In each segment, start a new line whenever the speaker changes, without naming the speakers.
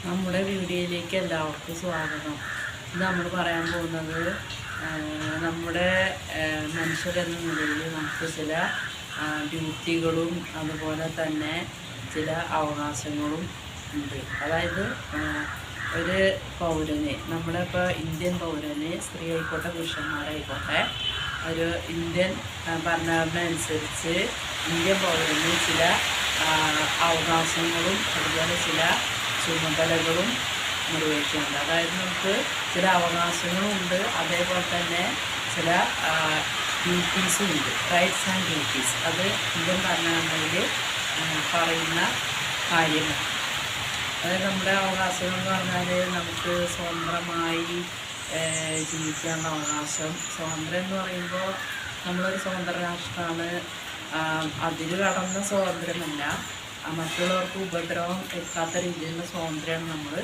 നമ്മുടെ വീഡിയോയിലേക്ക് എല്ലാവർക്കും സ്വാഗതം. ഇത് നമ്മൾ പറയാൻ പോകുന്നത് നമ്മുടെ മനുഷ്യരെന്ന നിലയിൽ നമുക്ക് ചില ഡ്യൂട്ടികളും അതുപോലെ തന്നെ ചില അവകാശങ്ങളും ഉണ്ട്. അതായത് ഒരു പൗരന്, നമ്മളിപ്പോൾ ഇന്ത്യൻ പൗരന്, സ്ത്രീ ആയിക്കോട്ടെ പുരുഷന്മാരായിക്കോട്ടെ, ഒരു ഇന്ത്യൻ ഭരണഘടന അനുസരിച്ച് ഇന്ത്യൻ പൗരന് ചില അവകാശങ്ങളും അതുപോലെ ചില ചുമതലകളും നിർവഹിക്കുന്നുണ്ട്. അതായത് നമുക്ക് ചില അവകാശങ്ങളുമുണ്ട്, അതേപോലെ തന്നെ ചില ഡ്യൂട്ടീസും ഉണ്ട്, റൈറ്റ്സ് ആൻഡ് ഡ്യൂട്ടീസ്. അത് ഇന്ത്യൻ ഭരണഘടനയിൽ പറയുന്ന കാര്യമാണ്. അതായത് നമ്മുടെ അവകാശങ്ങൾ എന്ന് പറഞ്ഞാൽ നമുക്ക് സ്വതന്ത്രമായി ജീവിക്കാനുള്ള അവകാശം. സ്വാതന്ത്ര്യം എന്ന് പറയുമ്പോൾ നമ്മളൊരു സ്വതന്ത്ര രാഷ്ട്രമാണ്. അതിൽ കടന്ന സ്വാതന്ത്ര്യമല്ല, മറ്റുള്ളവർക്ക് ഉപദ്രവം എത്താത്ത രീതിയിലുള്ള സ്വാതന്ത്ര്യമാണ് നമ്മൾ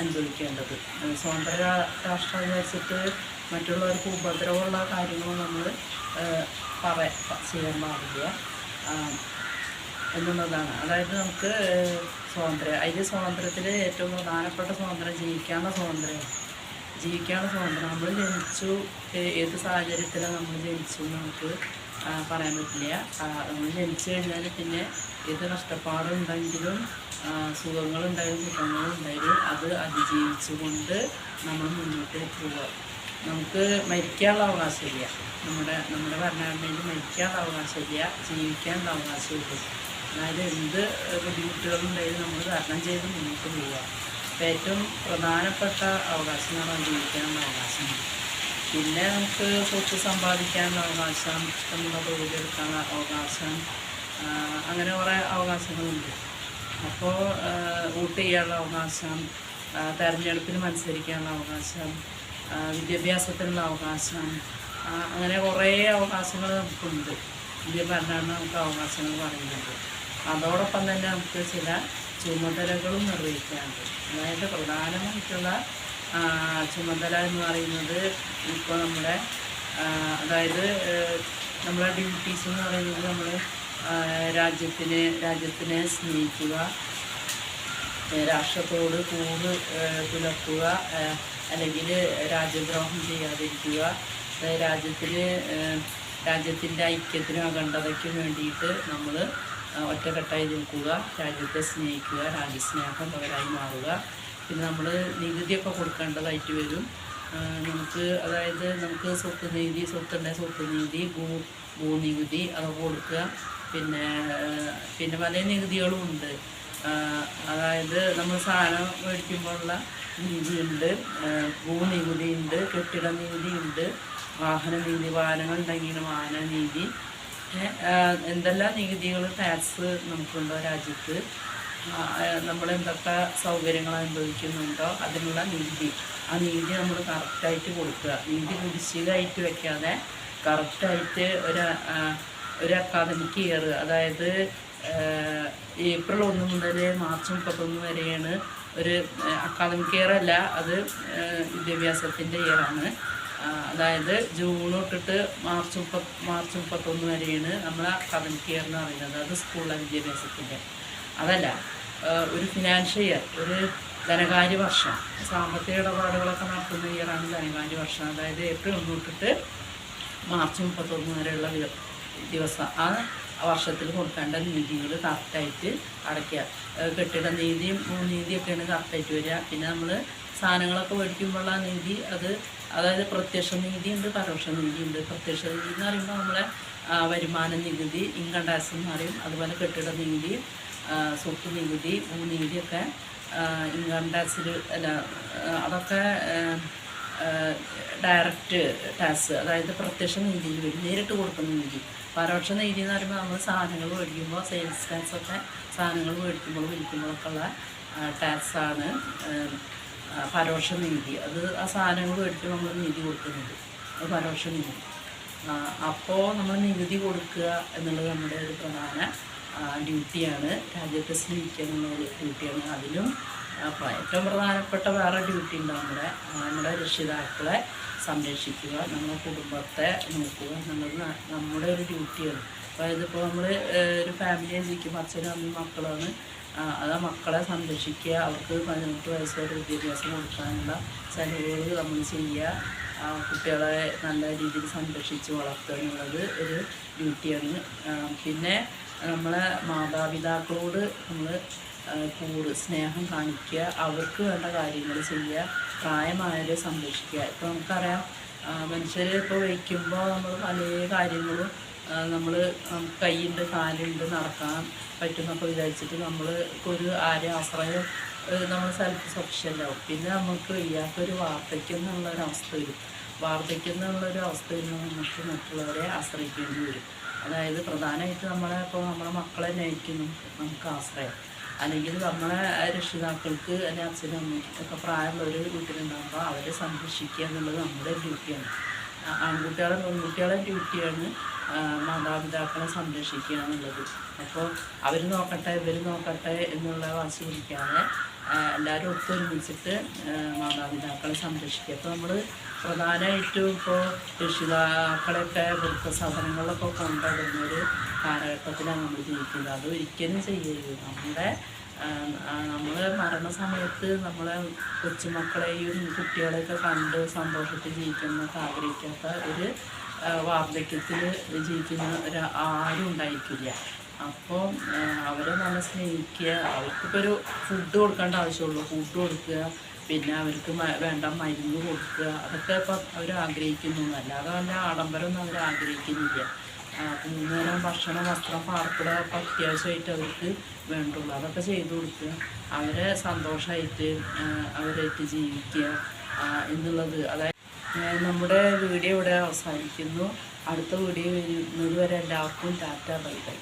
അനുഭവിക്കേണ്ടത്. സ്വതന്ത്ര രാഷ്ട്രം വിചാരിച്ചിട്ട് മറ്റുള്ളവർക്ക് ഉപദ്രവമുള്ള കാര്യങ്ങൾ നമ്മൾ ചെയ്യാൻ പാടില്ല എന്നുള്ളതാണ്. അതായത് നമുക്ക് സ്വാതന്ത്ര്യം, അതിൽ സ്വാതന്ത്ര്യത്തിൽ ഏറ്റവും പ്രധാനപ്പെട്ട സ്വാതന്ത്ര്യം ജീവിക്കാനുള്ള സ്വാതന്ത്ര്യം. നമ്മൾ ജനിച്ചു, ഏത് സാഹചര്യത്തിലാണ് നമ്മൾ ജനിച്ചു നമുക്ക് പറയാൻ പറ്റില്ല. നമ്മൾ ജനിച്ചു കഴിഞ്ഞാൽ പിന്നെ ഏത് കഷ്ടപ്പാടുണ്ടെങ്കിലും സുഖങ്ങളുണ്ടായാലും സുഖങ്ങളുണ്ടായാലും അത് അതിജീവിച്ചുകൊണ്ട് നമ്മൾ മുന്നോട്ട് പോവുക. നമുക്ക് മരിക്കാനുള്ള അവകാശമില്ല, നമ്മുടെ ഭരണഘടനയിൽ മരിക്കാനുള്ള അവകാശമില്ല, ജീവിക്കാനുള്ള അവകാശമില്ല. അതായത് എന്ത് ബുദ്ധിമുട്ടുകളുണ്ടായാലും നമ്മൾ തരണം ചെയ്ത് മുന്നോട്ട് പോവുക. ഏറ്റവും പ്രധാനപ്പെട്ട അവകാശമാണ് ജീവിക്കാനുള്ള അവകാശം. പിന്നെ നമുക്ക് സ്വത്ത് സമ്പാദിക്കാനുള്ള അവകാശം, ഇഷ്ടമുള്ള തൊഴിലെടുക്കാനുള്ള അവകാശം, അങ്ങനെ കുറേ അവകാശങ്ങളുണ്ട്. അപ്പോൾ വോട്ട് ചെയ്യാനുള്ള അവകാശം, തെരഞ്ഞെടുപ്പിന് മത്സരിക്കാനുള്ള അവകാശം, വിദ്യാഭ്യാസത്തിനുള്ള അവകാശം, അങ്ങനെ കുറേ അവകാശങ്ങൾ നമുക്കുണ്ട്. ഇന്ത്യ ഭരണഘടന നമുക്ക് അവകാശങ്ങൾ പറയുന്നുണ്ട്. അതോടൊപ്പം തന്നെ നമുക്ക് ചില ചുമതലകളും നിർവഹിക്കാറുണ്ട്. അതായത് പ്രധാനമായിട്ടുള്ള ചുമതല എന്ന് പറയുന്നത് ഇപ്പോൾ നമ്മുടെ നമ്മുടെ ഡ്യൂട്ടീസ് എന്ന് പറയുന്നത് നമ്മൾ രാജ്യത്തിനെ സ്നേഹിക്കുക, രാഷ്ട്രത്തോട് കൂറ് പുലർത്തുക, അല്ലെങ്കിൽ രാജ്യദ്രോഹം ചെയ്യാതിരിക്കുക, രാജ്യത്തിൻ്റെ ഐക്യത്തിനും അഖണ്ഡതയ്ക്കും വേണ്ടിയിട്ട് നമ്മൾ ഒറ്റക്കെട്ടായി നിൽക്കുക, രാജ്യത്തെ സ്നേഹിക്കുക, രാജ്യസ്നേഹമുള്ളവരായി മാറുക. പിന്നെ നമ്മൾ നികുതിയൊക്കെ കൊടുക്കേണ്ടതായിട്ട് വരും നമുക്ക്. അതായത് നമുക്ക് സ്വത്തുണ്ടെങ്കിൽ നികുതി, ഭൂനികുതി അതൊക്കെ കൊടുക്കുക. പിന്നെ പല നികുതികളും ഉണ്ട്. അതായത് നമ്മൾ സാധനം മേടിക്കുമ്പോഴുള്ള നികുതിയുണ്ട്, ഭൂനികുതി ഉണ്ട്, കെട്ടിട നികുതി ഉണ്ട്, വാഹന നികുതി, വാഹനങ്ങൾ ഉണ്ടെങ്കിൽ വാഹന നികുതി, എന്തെല്ലാം നികുതികൾ ടാക്സ് നമുക്കുണ്ടോ രാജ്യത്ത്, നമ്മൾ എന്തൊക്കെ സൗകര്യങ്ങൾ അനുഭവിക്കുന്നുണ്ടോ അതിനുള്ള നികുതി, ആ നികുതി നമ്മൾ കറക്റ്റായിട്ട് കൊടുക്കുക. നികുതി കുടിശ്ശികയായിട്ട് വെക്കാതെ കറക്റ്റായിട്ട് ഒരു അക്കാദമിക് ഇയർ, അതായത് ഏപ്രിൽ 1 മുതൽ മാർച്ച് 31 വരെയാണ് ഒരു അക്കാദമിക് ഇയർ അല്ല, അത് വിദ്യാഭ്യാസത്തിൻ്റെ ഇയറാണ്. അതായത് ജൂൺ തൊട്ടിട്ട് മാർച്ച് 31 വരെയാണ് നമ്മളെ അക്കാദമിക് ഇയർ എന്ന് പറയുന്നത്. അത് സ്കൂളിലെ വിദ്യാഭ്യാസത്തിൻ്റെ അതല്ല, ഒരു ഫിനാൻഷ്യൽ ഇയർ, ഒരു ധനകാര്യ വർഷം, സാമ്പത്തിക ഇടപാടുകളൊക്കെ നടത്തുന്ന ഇയറാണ് ധനകാര്യ വർഷം. അതായത് ഏപ്രിൽ 1 തൊട്ടിട്ട് മാർച്ച് 31 വരെയുള്ള ദിവസം ആ വർഷത്തിൽ കൊടുക്കേണ്ട നികുതികൾ കറക്റ്റായിട്ട് അടയ്ക്കുക. കെട്ടിട നീതിയും ഭൂനീതിയൊക്കെയാണ് കറക്റ്റായിട്ട് വരിക. പിന്നെ നമ്മൾ സാധനങ്ങളൊക്കെ മേടിക്കുമ്പോഴുള്ള നികുതി, അതായത് പ്രത്യക്ഷ നികുതിയുണ്ട്, പരോക്ഷ നികുതിയുണ്ട്. പ്രത്യക്ഷ നികുതി എന്ന് പറയുമ്പോൾ നമ്മളെ വരുമാന നികുതി, ഇൻകം ടാക്സ് എന്ന് പറയും. അതുപോലെ കെട്ടിട നികുതി, സ്വത്ത് നികുതി, ഭൂനികുതിയൊക്കെ ഇൻകം ടാക്സിൽ അതൊക്കെ ഡയറക്റ്റ് ടാക്സ്, അതായത് പ്രത്യക്ഷ നികുതിയിൽ വരും, നേരിട്ട് കൊടുക്കുന്ന നികുതി. പരോക്ഷ നികുതി എന്ന് പറയുമ്പോൾ നമ്മൾ സാധനങ്ങൾ മേടിക്കുമ്പോൾ സെയിൽസ് ടാക്സൊക്കെ, സാധനങ്ങൾ മേടിക്കുമ്പോൾ വിൽക്കുമ്പോഴൊക്കെ ഉള്ള ടാക്സാണ് പരോക്ഷ നികുതി. അത് ആ സാധനങ്ങൾ മേടിക്കുമ്പോൾ നമ്മൾ നികുതി കൊടുക്കുന്നത്, അത് പരോക്ഷ നികുതി. അപ്പോൾ നമ്മൾ നികുതി കൊടുക്കുക എന്നുള്ളത് നമ്മുടെ ഒരു പ്രധാന ഡ്യൂട്ടിയാണ്. രാജ്യത്തെ സ്നേഹിക്കുക എന്നുള്ളൊരു ഡ്യൂട്ടിയാണ്. അതിലും ഏറ്റവും പ്രധാനപ്പെട്ട വേറെ ഡ്യൂട്ടി ഉണ്ട്, നമ്മുടെ രക്ഷിതാക്കളെ സംരക്ഷിക്കുക, നമ്മുടെ കുടുംബത്തെ നോക്കുക എന്നുള്ളത് നമ്മുടെ ഒരു ഡ്യൂട്ടിയാണ്. അതായത് ഇപ്പോൾ നമ്മൾ ഒരു ഫാമിലിയെ ജീവിക്കുമ്പോൾ അച്ഛനും അമ്മയും മക്കളാണ് അത് മക്കളെ സംരക്ഷിക്കുക, അവർക്ക് 18 വയസ്സ് വരെ വിദ്യാഭ്യാസം കൊടുക്കാനുള്ള ചെലവുകൾ നമ്മൾ ചെയ്യുക, കുട്ടികളെ നല്ല രീതിയിൽ സംരക്ഷിച്ച് വളർത്തുക എന്നുള്ളത് ഒരു ഡ്യൂട്ടിയാണ്. പിന്നെ നമ്മളെ മാതാപിതാക്കളോട് നമ്മൾ സ്നേഹം കാണിക്കുക, അവർക്ക് വേണ്ട കാര്യങ്ങൾ ചെയ്യുക, പ്രായമായവരെ സംരക്ഷിക്കുക. ഇപ്പോൾ നമുക്കറിയാം മനുഷ്യർ ഇപ്പോൾ വയ്ക്കുമ്പോൾ നമ്മൾ പല കാര്യങ്ങളും നമ്മൾ കൈയുണ്ട് കാലുണ്ട് നടക്കാൻ പറ്റുന്നൊക്കെ വിചാരിച്ചിട്ട് നമ്മൾ ഒരു ആരെ ആശ്രയം നമ്മൾ സെൽഫ് സഫിഷ്യൻ്റാവും. പിന്നെ നമുക്ക് വയ്യാത്തൊരു വാർദ്ധക്യം എന്നുള്ളൊരവസ്ഥ വരും. വാർദ്ധക്യം എന്നുള്ളൊരവസ്ഥ വരുമ്പോൾ നമുക്ക് മറ്റുള്ളവരെ ആശ്രയിക്കേണ്ടി വരും. അതായത് പ്രധാനമായിട്ട് നമ്മളെ മക്കളെ നയിക്കുന്നു നമുക്ക് ആശ്രയം, അല്ലെങ്കിൽ നമ്മളെ രക്ഷിതാക്കൾക്ക് അല്ലെങ്കിൽ അച്ഛനും അമ്മയും ഒക്കെ പ്രായമുള്ളവർ വീട്ടിലുണ്ടാകുമ്പോൾ അവരെ സംരക്ഷിക്കുക എന്നുള്ളത് നമ്മുടെ ഡ്യൂട്ടിയാണ്. ആൺകുട്ടികളെ പെൺകുട്ടികളെ ഡ്യൂട്ടിയാണ് മാതാപിതാക്കളെ സംരക്ഷിക്കുക എന്നുള്ളത്. അപ്പോൾ അവർ നോക്കട്ടെ ഇവർ നോക്കട്ടെ എന്നുള്ള വാശി പിടിക്കാതെ എല്ലാവരും ഒത്തൊരുമിച്ചിട്ട് മാതാപിതാക്കളെ സംരക്ഷിക്കുക. അപ്പോൾ നമ്മൾ പ്രധാനമായിട്ടും ഇപ്പോൾ രക്ഷിതാക്കളെയൊക്കെ വൃദ്ധസദനങ്ങളിലൊക്കെ കൊണ്ടുവരുന്നൊരു കാലഘട്ടത്തിലാണ് നമ്മൾ ജീവിക്കുന്നത്. അത് ഒരിക്കലും ചെയ്യരുത്. നമ്മൾ മരണസമയത്ത് നമ്മളെ കൊച്ചുമക്കളെയും കുട്ടികളെയൊക്കെ കണ്ട് സന്തോഷത്തിൽ ജീവിക്കുന്നതൊക്കെ ആഗ്രഹിക്കാത്ത ഒരു വാർദ്ധക്യത്തിൽ ജീവിക്കുന്ന ആരും ഉണ്ടായിരിക്കില്ല. അപ്പോൾ അവരെ നമ്മൾ സ്നേഹിക്കുക, അവർക്കിപ്പോൾ ഒരു ഫുഡ് കൊടുക്കേണ്ട ആവശ്യമുള്ളൂ, ഫുഡ് കൊടുക്കുക, പിന്നെ അവർക്ക് വേണ്ട മരുന്ന് കൊടുക്കുക, അതൊക്കെ ഇപ്പം അവർ ആഗ്രഹിക്കുന്നു. അല്ലാതെ വല്ല ആഡംബരമൊന്നും അവർ ആഗ്രഹിക്കുന്നില്ല. 3 നേരം ഭക്ഷണം വസ്ത്രം പാർപ്പിട അത്യാവശ്യമായിട്ട് അവർക്ക് വേണ്ടുള്ളൂ, അതൊക്കെ ചെയ്തു കൊടുക്കുക, അവരെ സന്തോഷമായിട്ട് അവരായിട്ട് ജീവിക്കുക എന്നുള്ളത്. അതായത് നമ്മുടെ വീഡിയോ ഇവിടെ അവസാനിക്കുന്നു. അടുത്ത വീഡിയോ വരുന്നത് വരെ എല്ലാവർക്കും ടാറ്റ ബൈ ബൈ.